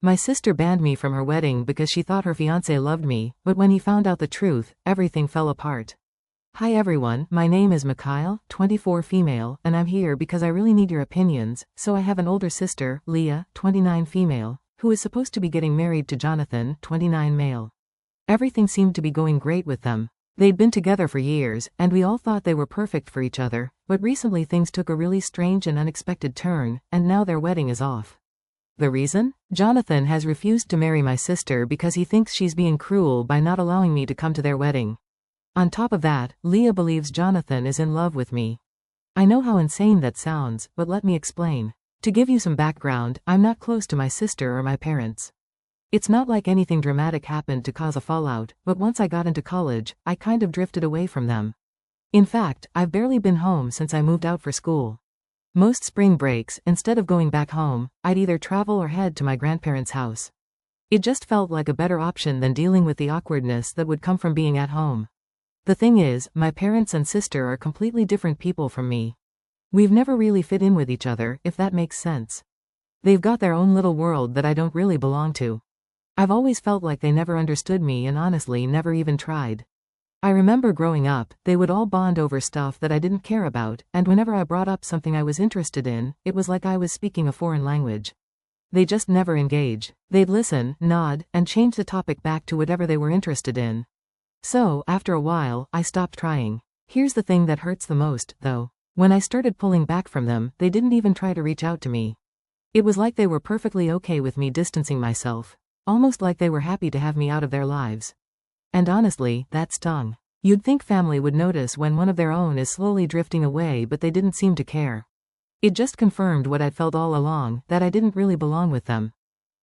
My sister banned me from her wedding because she thought her fiancé loved me, but when he found out the truth, everything fell apart. Hi everyone, my name is Mikhail, 24 female, and I'm here because I really need your opinions. So I have an older sister, Leah, 29 female, who is supposed to be getting married to Jonathan, 29 male. Everything seemed to be going great with them. They'd been together for years, and we all thought they were perfect for each other, but recently things took a really strange and unexpected turn, and now their wedding is off. The reason? Jonathan has refused to marry my sister because he thinks she's being cruel by not allowing me to come to their wedding. On top of that, Leah believes Jonathan is in love with me. I know how insane that sounds, but let me explain. To give you some background, I'm not close to my sister or my parents. It's not like anything dramatic happened to cause a fallout, but once I got into college, I kind of drifted away from them. In fact, I've barely been home since I moved out for school. Most spring breaks, instead of going back home, I'd either travel or head to my grandparents' house. It just felt like a better option than dealing with the awkwardness that would come from being at home. The thing is, my parents and sister are completely different people from me. We've never really fit in with each other, if that makes sense. They've got their own little world that I don't really belong to. I've always felt like they never understood me and honestly never even tried. I remember growing up, they would all bond over stuff that I didn't care about, and whenever I brought up something I was interested in, it was like I was speaking a foreign language. They just never engage. They'd listen, nod, and change the topic back to whatever they were interested in. So, after a while, I stopped trying. Here's the thing that hurts the most, though. When I started pulling back from them, they didn't even try to reach out to me. It was like they were perfectly okay with me distancing myself. Almost like they were happy to have me out of their lives. And honestly, that stung. You'd think family would notice when one of their own is slowly drifting away, but they didn't seem to care. It just confirmed what I'd felt all along, that I didn't really belong with them.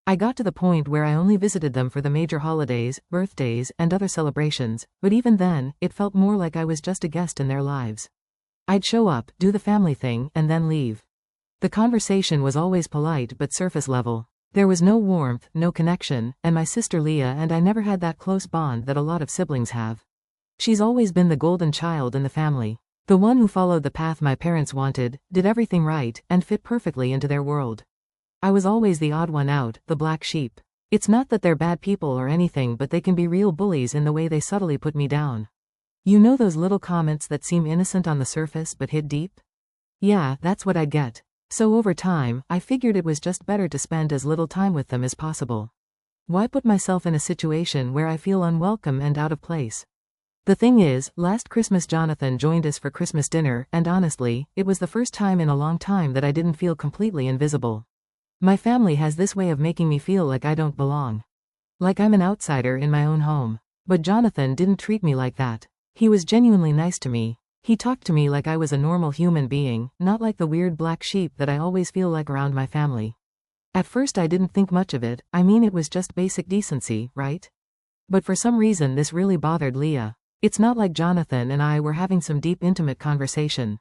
I got to the point where I only visited them for the major holidays, birthdays, and other celebrations, but even then, it felt more like I was just a guest in their lives. I'd show up, do the family thing, and then leave. The conversation was always polite but surface level. There was no warmth, no connection, and my sister Leah and I never had that close bond that a lot of siblings have. She's always been the golden child in the family. The one who followed the path my parents wanted, did everything right, and fit perfectly into their world. I was always the odd one out, the black sheep. It's not that they're bad people or anything, but they can be real bullies in the way they subtly put me down. You know those little comments that seem innocent on the surface but hit deep? Yeah, that's what I get. So over time, I figured it was just better to spend as little time with them as possible. Why put myself in a situation where I feel unwelcome and out of place? The thing is, last Christmas Jonathan joined us for Christmas dinner, and honestly, it was the first time in a long time that I didn't feel completely invisible. My family has this way of making me feel like I don't belong. Like I'm an outsider in my own home. But Jonathan didn't treat me like that. He was genuinely nice to me. He talked to me like I was a normal human being, not like the weird black sheep that I always feel like around my family. At first I didn't think much of it, I mean it was just basic decency, right? But for some reason this really bothered Leah. It's not like Jonathan and I were having some deep intimate conversation.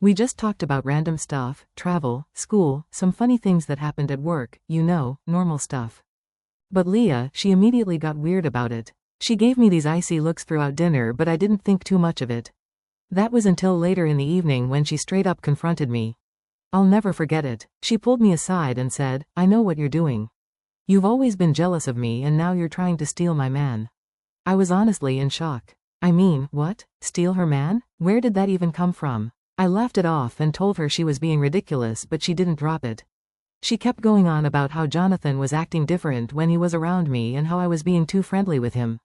We just talked about random stuff, travel, school, some funny things that happened at work, you know, normal stuff. But Leah, she immediately got weird about it. She gave me these icy looks throughout dinner, but I didn't think too much of it. That was until later in the evening when she straight up confronted me. I'll never forget it. She pulled me aside and said, "I know what you're doing. You've always been jealous of me and now you're trying to steal my man." I was honestly in shock. I mean, what? Steal her man? Where did that even come from? I laughed it off and told her she was being ridiculous, but she didn't drop it. She kept going on about how Jonathan was acting different when he was around me and how I was being too friendly with him.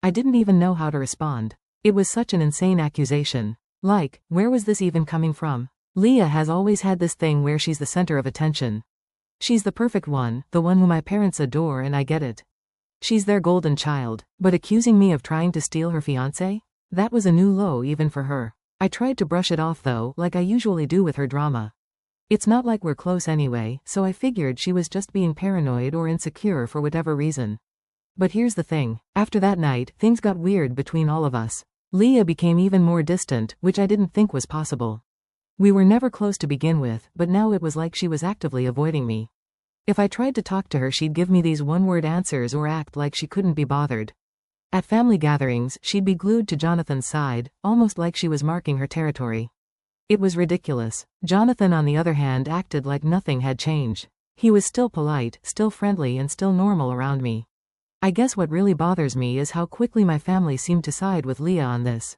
I didn't even know how to respond. It was such an insane accusation. Like, where was this even coming from? Leah has always had this thing where she's the center of attention. She's the perfect one, the one who my parents adore, and I get it. She's their golden child, but accusing me of trying to steal her fiancé? That was a new low even for her. I tried to brush it off though, like I usually do with her drama. It's not like we're close anyway, so I figured she was just being paranoid or insecure for whatever reason. But here's the thing. After that night, things got weird between all of us. Leah became even more distant, which I didn't think was possible. We were never close to begin with, but now it was like she was actively avoiding me. If I tried to talk to her, she'd give me these one-word answers or act like she couldn't be bothered. At family gatherings, she'd be glued to Jonathan's side, almost like she was marking her territory. It was ridiculous. Jonathan, on the other hand, acted like nothing had changed. He was still polite, still friendly and still normal around me. I guess what really bothers me is how quickly my family seemed to side with Leah on this.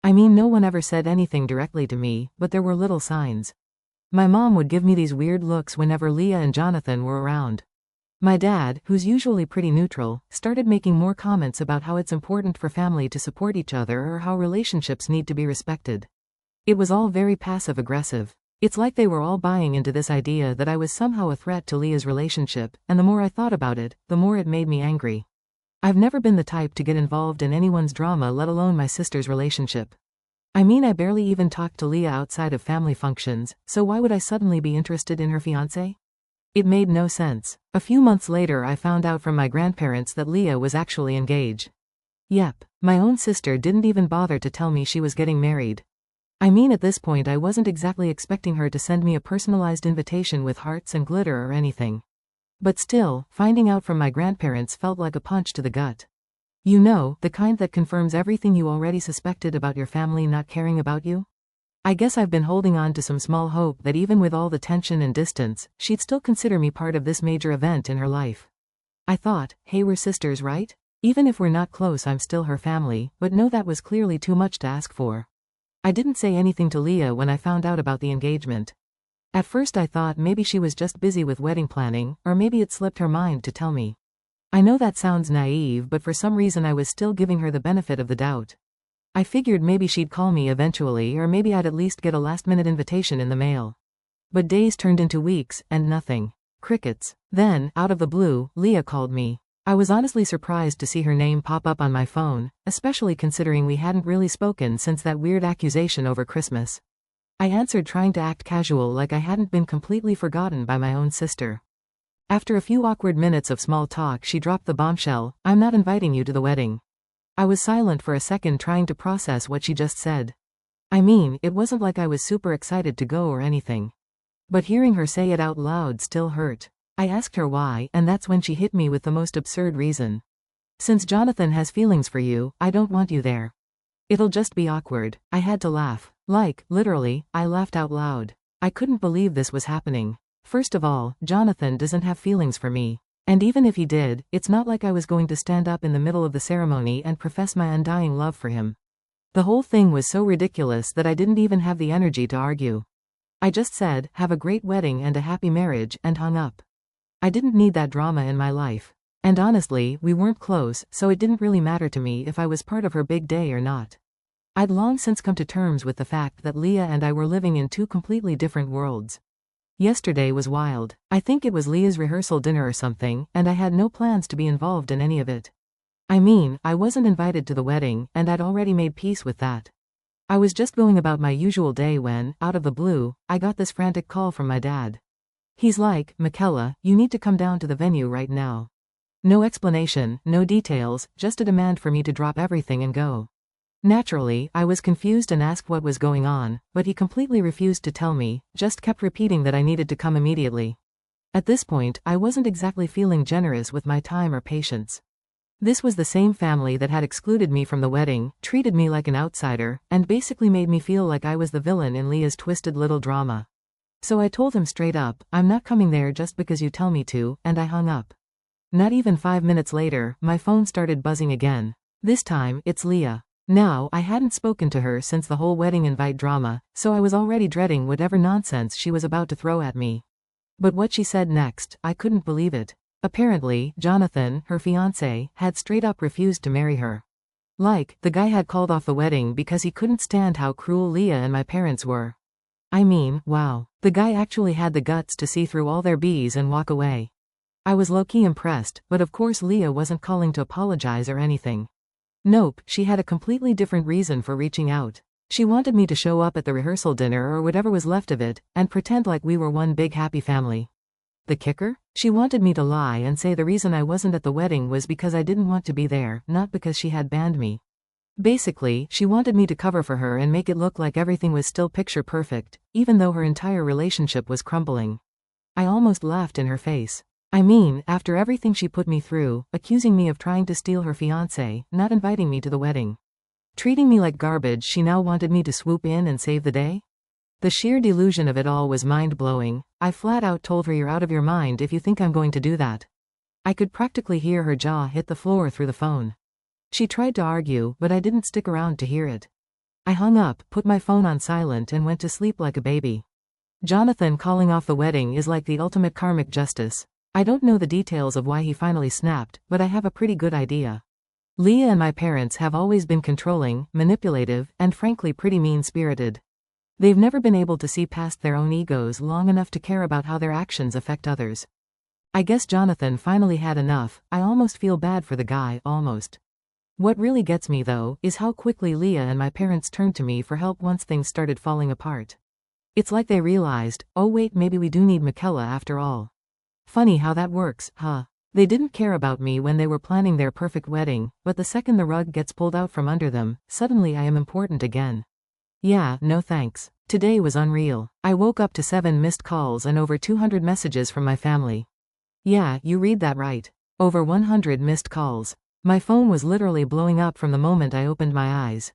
I mean, no one ever said anything directly to me, but there were little signs. My mom would give me these weird looks whenever Leah and Jonathan were around. My dad, who's usually pretty neutral, started making more comments about how it's important for family to support each other or how relationships need to be respected. It was all very passive-aggressive. It's like they were all buying into this idea that I was somehow a threat to Leah's relationship, and the more I thought about it, the more it made me angry. I've never been the type to get involved in anyone's drama, let alone my sister's relationship. I mean, I barely even talked to Leah outside of family functions, so why would I suddenly be interested in her fiancé? It made no sense. A few months later I found out from my grandparents that Leah was actually engaged. Yep, my own sister didn't even bother to tell me she was getting married. I mean, at this point I wasn't exactly expecting her to send me a personalized invitation with hearts and glitter or anything. But still, finding out from my grandparents felt like a punch to the gut. You know, the kind that confirms everything you already suspected about your family not caring about you? I guess I've been holding on to some small hope that even with all the tension and distance, she'd still consider me part of this major event in her life. I thought, hey, we're sisters, right? Even if we're not close, I'm still her family, but no, that was clearly too much to ask for. I didn't say anything to Leah when I found out about the engagement. At first I thought maybe she was just busy with wedding planning, or maybe it slipped her mind to tell me. I know that sounds naive, but for some reason I was still giving her the benefit of the doubt. I figured maybe she'd call me eventually, or maybe I'd at least get a last-minute invitation in the mail. But days turned into weeks, and nothing. Crickets. Then, out of the blue, Leah called me. I was honestly surprised to see her name pop up on my phone, especially considering we hadn't really spoken since that weird accusation over Christmas. I answered, trying to act casual, like I hadn't been completely forgotten by my own sister. After a few awkward minutes of small talk, she dropped the bombshell, "I'm not inviting you to the wedding." I was silent for a second, trying to process what she just said. I mean, it wasn't like I was super excited to go or anything. But hearing her say it out loud still hurt. I asked her why, and that's when she hit me with the most absurd reason. "Since Jonathan has feelings for you, I don't want you there. It'll just be awkward." I had to laugh. Like, literally, I laughed out loud. I couldn't believe this was happening. First of all, Jonathan doesn't have feelings for me. And even if he did, it's not like I was going to stand up in the middle of the ceremony and profess my undying love for him. The whole thing was so ridiculous that I didn't even have the energy to argue. I just said, "Have a great wedding and a happy marriage," and hung up. I didn't need that drama in my life. And honestly, we weren't close, so it didn't really matter to me if I was part of her big day or not. I'd long since come to terms with the fact that Leah and I were living in two completely different worlds. Yesterday was wild. I think it was Leah's rehearsal dinner or something, and I had no plans to be involved in any of it. I mean, I wasn't invited to the wedding, and I'd already made peace with that. I was just going about my usual day when, out of the blue, I got this frantic call from my dad. He's like, "Michaela, you need to come down to the venue right now." No explanation, no details, just a demand for me to drop everything and go. Naturally, I was confused and asked what was going on, but he completely refused to tell me, just kept repeating that I needed to come immediately. At this point, I wasn't exactly feeling generous with my time or patience. This was the same family that had excluded me from the wedding, treated me like an outsider, and basically made me feel like I was the villain in Leah's twisted little drama. So I told him straight up, "I'm not coming there just because you tell me to," and I hung up. Not even 5 minutes later, my phone started buzzing again. This time, it's Leah. Now, I hadn't spoken to her since the whole wedding invite drama, so I was already dreading whatever nonsense she was about to throw at me. But what she said next, I couldn't believe it. Apparently, Jonathan, her fiancé, had straight up refused to marry her. Like, the guy had called off the wedding because he couldn't stand how cruel Leah and my parents were. I mean, wow. The guy actually had the guts to see through all their BS and walk away. I was low-key impressed, but of course Leah wasn't calling to apologize or anything. Nope, she had a completely different reason for reaching out. She wanted me to show up at the rehearsal dinner or whatever was left of it, and pretend like we were one big happy family. The kicker? She wanted me to lie and say the reason I wasn't at the wedding was because I didn't want to be there, not because she had banned me. Basically, she wanted me to cover for her and make it look like everything was still picture perfect, even though her entire relationship was crumbling. I almost laughed in her face. I mean, after everything she put me through, accusing me of trying to steal her fiancé, not inviting me to the wedding, treating me like garbage, she now wanted me to swoop in and save the day? The sheer delusion of it all was mind-blowing. I flat out told her, "You're out of your mind if you think I'm going to do that." I could practically hear her jaw hit the floor through the phone. She tried to argue, but I didn't stick around to hear it. I hung up, put my phone on silent and went to sleep like a baby. Jonathan calling off the wedding is like the ultimate karmic justice. I don't know the details of why he finally snapped, but I have a pretty good idea. Leah and my parents have always been controlling, manipulative, and frankly pretty mean-spirited. They've never been able to see past their own egos long enough to care about how their actions affect others. I guess Jonathan finally had enough. I almost feel bad for the guy, almost. What really gets me though, is how quickly Leah and my parents turned to me for help once things started falling apart. It's like they realized, oh wait, maybe we do need Michaela after all. Funny how that works, huh? They didn't care about me when they were planning their perfect wedding, but the second the rug gets pulled out from under them, suddenly I am important again. Yeah, no thanks. Today was unreal. I woke up to 7 missed calls and over 200 messages from my family. Yeah, you read that right. Over 100 missed calls. My phone was literally blowing up from the moment I opened my eyes.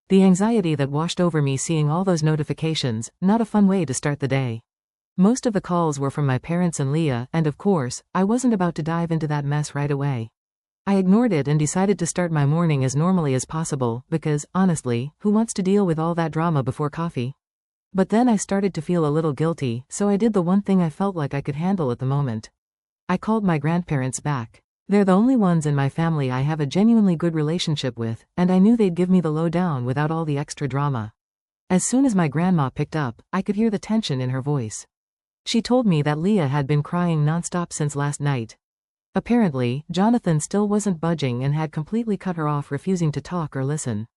The anxiety that washed over me seeing all those notifications, not a fun way to start the day. Most of the calls were from my parents and Leah, and of course, I wasn't about to dive into that mess right away. I ignored it and decided to start my morning as normally as possible, because, honestly, who wants to deal with all that drama before coffee? But then I started to feel a little guilty, so I did the one thing I felt like I could handle at the moment. I called my grandparents back. They're the only ones in my family I have a genuinely good relationship with, and I knew they'd give me the lowdown without all the extra drama. As soon as my grandma picked up, I could hear the tension in her voice. She told me that Leah had been crying nonstop since last night. Apparently, Jonathan still wasn't budging and had completely cut her off, refusing to talk or listen.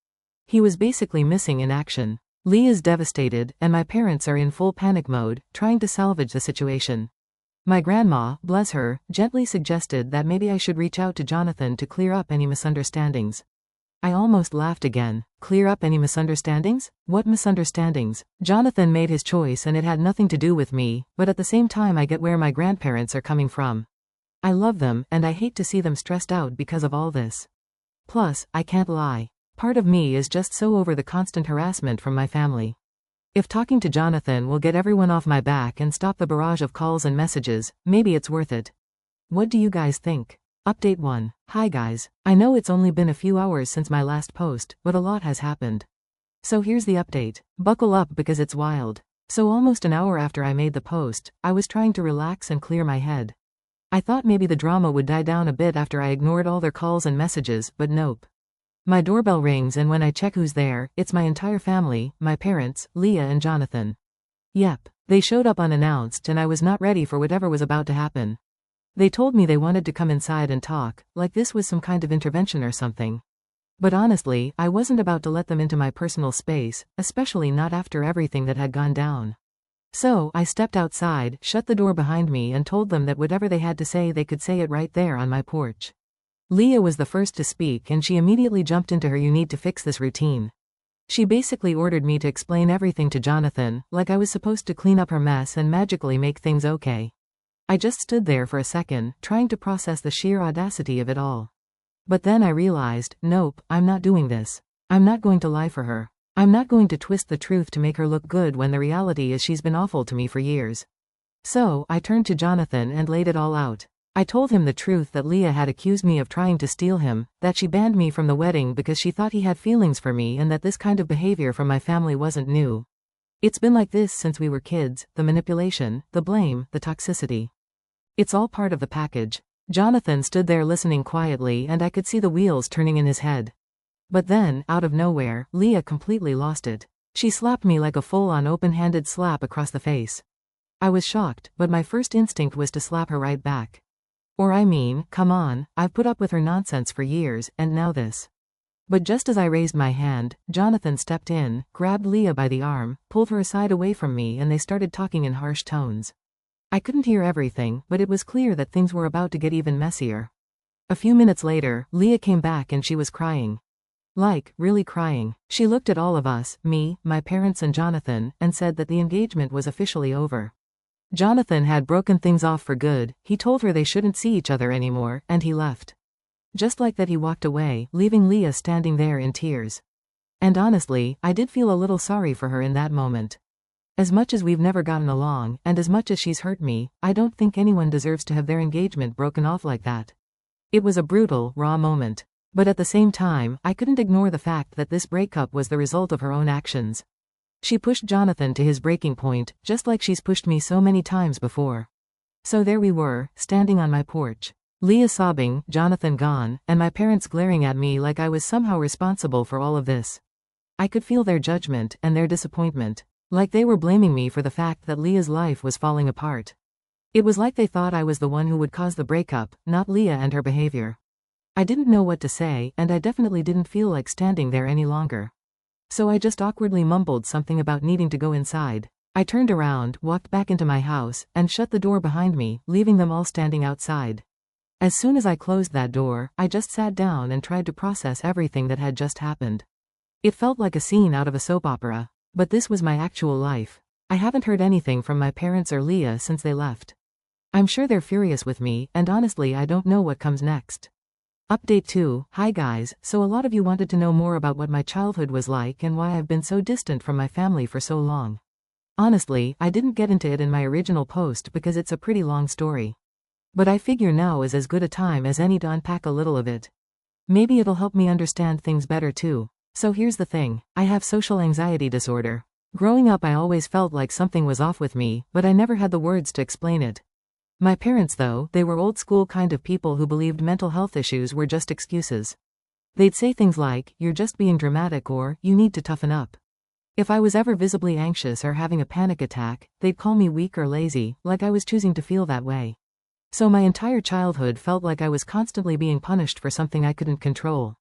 He was basically missing in action. Leah's devastated, and my parents are in full panic mode, trying to salvage the situation. My grandma, bless her, gently suggested that maybe I should reach out to Jonathan to clear up any misunderstandings. I almost laughed again. Clear up any misunderstandings? What misunderstandings? Jonathan made his choice and it had nothing to do with me, but at the same time I get where my grandparents are coming from. I love them, and I hate to see them stressed out because of all this. Plus, I can't lie. Part of me is just so over the constant harassment from my family. If talking to Jonathan will get everyone off my back and stop the barrage of calls and messages, maybe it's worth it. What do you guys think? Update 1. Hi guys. I know it's only been a few hours since my last post, but a lot has happened. So here's the update. Buckle up because it's wild. So almost an hour after I made the post, I was trying to relax and clear my head. I thought maybe the drama would die down a bit after I ignored all their calls and messages, but nope. My doorbell rings and when I check who's there, it's my entire family, my parents, Leah and Jonathan. Yep, they showed up unannounced and I was not ready for whatever was about to happen. They told me they wanted to come inside and talk, like this was some kind of intervention or something. But honestly, I wasn't about to let them into my personal space, especially not after everything that had gone down. So, I stepped outside, shut the door behind me and told them that whatever they had to say they could say it right there on my porch. Leah was the first to speak and she immediately jumped into her "you need to fix this" routine. She basically ordered me to explain everything to Jonathan, like I was supposed to clean up her mess and magically make things okay. I just stood there for a second, trying to process the sheer audacity of it all. But then I realized, nope, I'm not doing this. I'm not going to lie for her. I'm not going to twist the truth to make her look good when the reality is she's been awful to me for years. So, I turned to Jonathan and laid it all out. I told him the truth, that Leah had accused me of trying to steal him, that she banned me from the wedding because she thought he had feelings for me, and that this kind of behavior from my family wasn't new. It's been like this since we were kids, the manipulation, the blame, the toxicity. It's all part of the package. Jonathan stood there listening quietly and I could see the wheels turning in his head. But then, out of nowhere, Leah completely lost it. She slapped me like a full-on open-handed slap across the face. I was shocked, but my first instinct was to slap her right back. Or I mean, come on, I've put up with her nonsense for years, and now this. But just as I raised my hand, Jonathan stepped in, grabbed Leah by the arm, pulled her aside away from me, and they started talking in harsh tones. I couldn't hear everything, but it was clear that things were about to get even messier. A few minutes later, Leah came back and she was crying. Like, really crying. She looked at all of us, me, my parents and Jonathan, and said that the engagement was officially over. Jonathan had broken things off for good, he told her they shouldn't see each other anymore, and he left. Just like that he walked away, leaving Leah standing there in tears. And honestly, I did feel a little sorry for her in that moment. As much as we've never gotten along, and as much as she's hurt me, I don't think anyone deserves to have their engagement broken off like that. It was a brutal, raw moment. But at the same time, I couldn't ignore the fact that this breakup was the result of her own actions. She pushed Jonathan to his breaking point, just like she's pushed me so many times before. So there we were, standing on my porch. Leah sobbing, Jonathan gone, and my parents glaring at me like I was somehow responsible for all of this. I could feel their judgment and their disappointment, like they were blaming me for the fact that Leah's life was falling apart. It was like they thought I was the one who would cause the breakup, not Leah and her behavior. I didn't know what to say, and I definitely didn't feel like standing there any longer. So I just awkwardly mumbled something about needing to go inside. I turned around, walked back into my house, and shut the door behind me, leaving them all standing outside. As soon as I closed that door, I just sat down and tried to process everything that had just happened. It felt like a scene out of a soap opera. But this was my actual life. I haven't heard anything from my parents or Leah since they left. I'm sure they're furious with me, and honestly I don't know what comes next. Update 2. Hi guys, so a lot of you wanted to know more about what my childhood was like and why I've been so distant from my family for so long. Honestly, I didn't get into it in my original post because it's a pretty long story. But I figure now is as good a time as any to unpack a little of it. Maybe it'll help me understand things better too. So here's the thing, I have social anxiety disorder. Growing up I always felt like something was off with me, but I never had the words to explain it. My parents though, they were old school kind of people who believed mental health issues were just excuses. They'd say things like, you're just being dramatic or, you need to toughen up. If I was ever visibly anxious or having a panic attack, they'd call me weak or lazy, like I was choosing to feel that way. So my entire childhood felt like I was constantly being punished for something I couldn't control.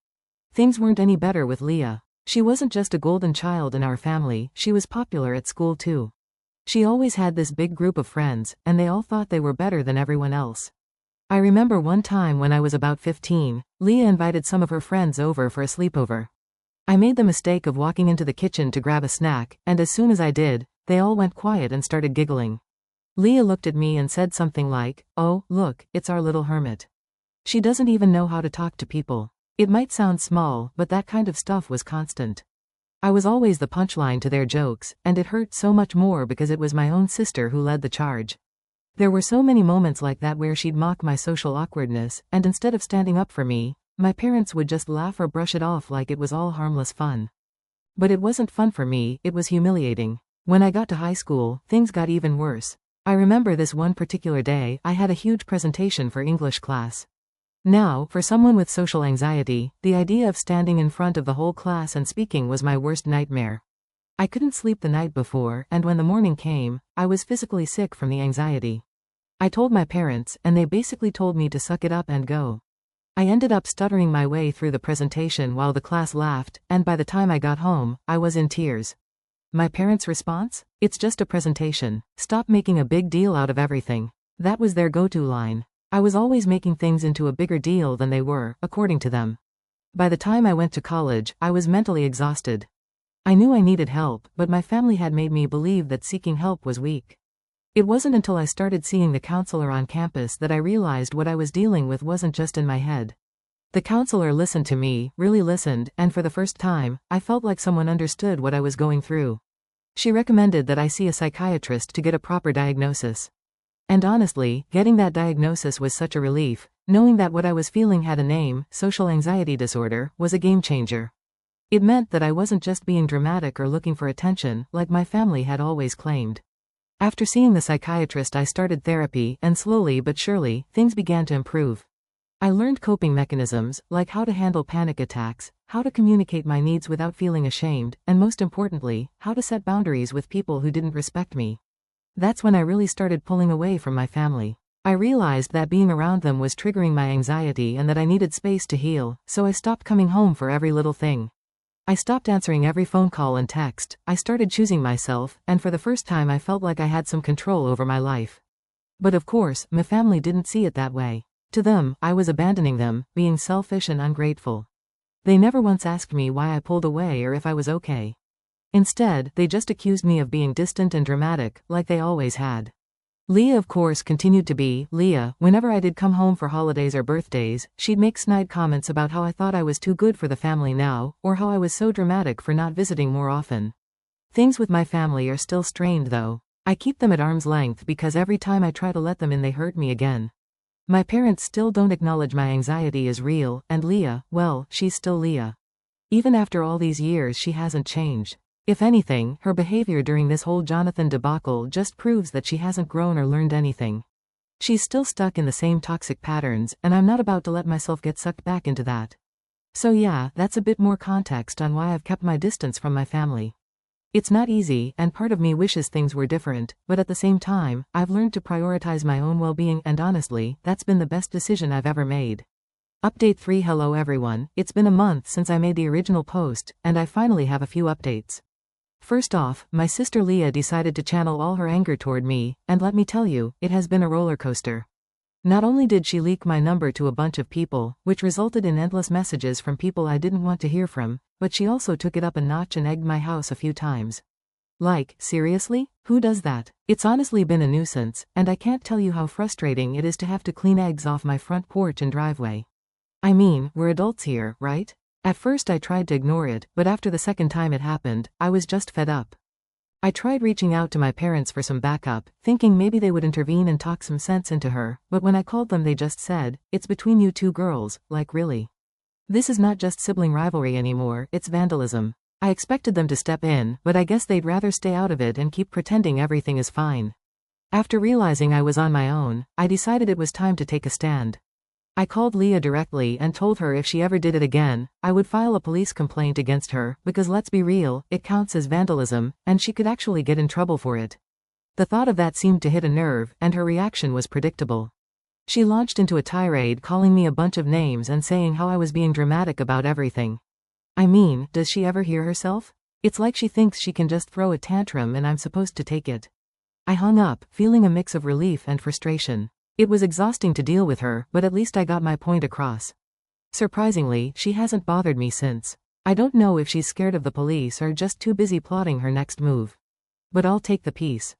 Things weren't any better with Leah. She wasn't just a golden child in our family, she was popular at school too. She always had this big group of friends, and they all thought they were better than everyone else. I remember one time when I was about 15, Leah invited some of her friends over for a sleepover. I made the mistake of walking into the kitchen to grab a snack, and as soon as I did, they all went quiet and started giggling. Leah looked at me and said something like, oh, look, it's our little hermit. She doesn't even know how to talk to people. It might sound small, but that kind of stuff was constant. I was always the punchline to their jokes, and it hurt so much more because it was my own sister who led the charge. There were so many moments like that where she'd mock my social awkwardness, and instead of standing up for me, my parents would just laugh or brush it off like it was all harmless fun. But it wasn't fun for me, it was humiliating. When I got to high school, things got even worse. I remember this one particular day, I had a huge presentation for English class. Now, for someone with social anxiety, the idea of standing in front of the whole class and speaking was my worst nightmare. I couldn't sleep the night before, and when the morning came, I was physically sick from the anxiety. I told my parents, and they basically told me to suck it up and go. I ended up stuttering my way through the presentation while the class laughed, and by the time I got home, I was in tears. My parents' response? It's just a presentation. Stop making a big deal out of everything. That was their go-to line. I was always making things into a bigger deal than they were, according to them. By the time I went to college, I was mentally exhausted. I knew I needed help, but my family had made me believe that seeking help was weak. It wasn't until I started seeing the counselor on campus that I realized what I was dealing with wasn't just in my head. The counselor listened to me, really listened, and for the first time, I felt like someone understood what I was going through. She recommended that I see a psychiatrist to get a proper diagnosis. And honestly, getting that diagnosis was such a relief. Knowing that what I was feeling had a name, social anxiety disorder, was a game changer. It meant that I wasn't just being dramatic or looking for attention, like my family had always claimed. After seeing the psychiatrist, I started therapy, and slowly but surely, things began to improve. I learned coping mechanisms, like how to handle panic attacks, how to communicate my needs without feeling ashamed, and most importantly, how to set boundaries with people who didn't respect me. That's when I really started pulling away from my family. I realized that being around them was triggering my anxiety and that I needed space to heal, so I stopped coming home for every little thing. I stopped answering every phone call and text, I started choosing myself, and for the first time I felt like I had some control over my life. But of course, my family didn't see it that way. To them, I was abandoning them, being selfish and ungrateful. They never once asked me why I pulled away or if I was okay. Instead, they just accused me of being distant and dramatic, like they always had. Leah of course continued to be Leah. Whenever I did come home for holidays or birthdays, she'd make snide comments about how I thought I was too good for the family now, or how I was so dramatic for not visiting more often. Things with my family are still strained though. I keep them at arm's length because every time I try to let them in they hurt me again. My parents still don't acknowledge my anxiety is real, and Leah, well, she's still Leah. Even after all these years she hasn't changed. If anything, her behavior during this whole Jonathan debacle just proves that she hasn't grown or learned anything. She's still stuck in the same toxic patterns, and I'm not about to let myself get sucked back into that. So yeah, that's a bit more context on why I've kept my distance from my family. It's not easy, and part of me wishes things were different, but at the same time, I've learned to prioritize my own well-being, and honestly, that's been the best decision I've ever made. Update 3. Hello everyone, it's been a month since I made the original post, and I finally have a few updates. First off, my sister Leah decided to channel all her anger toward me, and let me tell you, it has been a roller coaster. Not only did she leak my number to a bunch of people, which resulted in endless messages from people I didn't want to hear from, but she also took it up a notch and egged my house a few times. Like, seriously? Who does that? It's honestly been a nuisance, and I can't tell you how frustrating it is to have to clean eggs off my front porch and driveway. I mean, we're adults here, right? At first I tried to ignore it, but after the second time it happened, I was just fed up. I tried reaching out to my parents for some backup, thinking maybe they would intervene and talk some sense into her, but when I called them they just said, "It's between you two girls," like really? This is not just sibling rivalry anymore, it's vandalism. I expected them to step in, but I guess they'd rather stay out of it and keep pretending everything is fine. After realizing I was on my own, I decided it was time to take a stand. I called Leah directly and told her if she ever did it again, I would file a police complaint against her, because let's be real, it counts as vandalism, and she could actually get in trouble for it. The thought of that seemed to hit a nerve, and her reaction was predictable. She launched into a tirade calling me a bunch of names and saying how I was being dramatic about everything. I mean, does she ever hear herself? It's like she thinks she can just throw a tantrum and I'm supposed to take it. I hung up, feeling a mix of relief and frustration. It was exhausting to deal with her, but at least I got my point across. Surprisingly, she hasn't bothered me since. I don't know if she's scared of the police or just too busy plotting her next move. But I'll take the peace.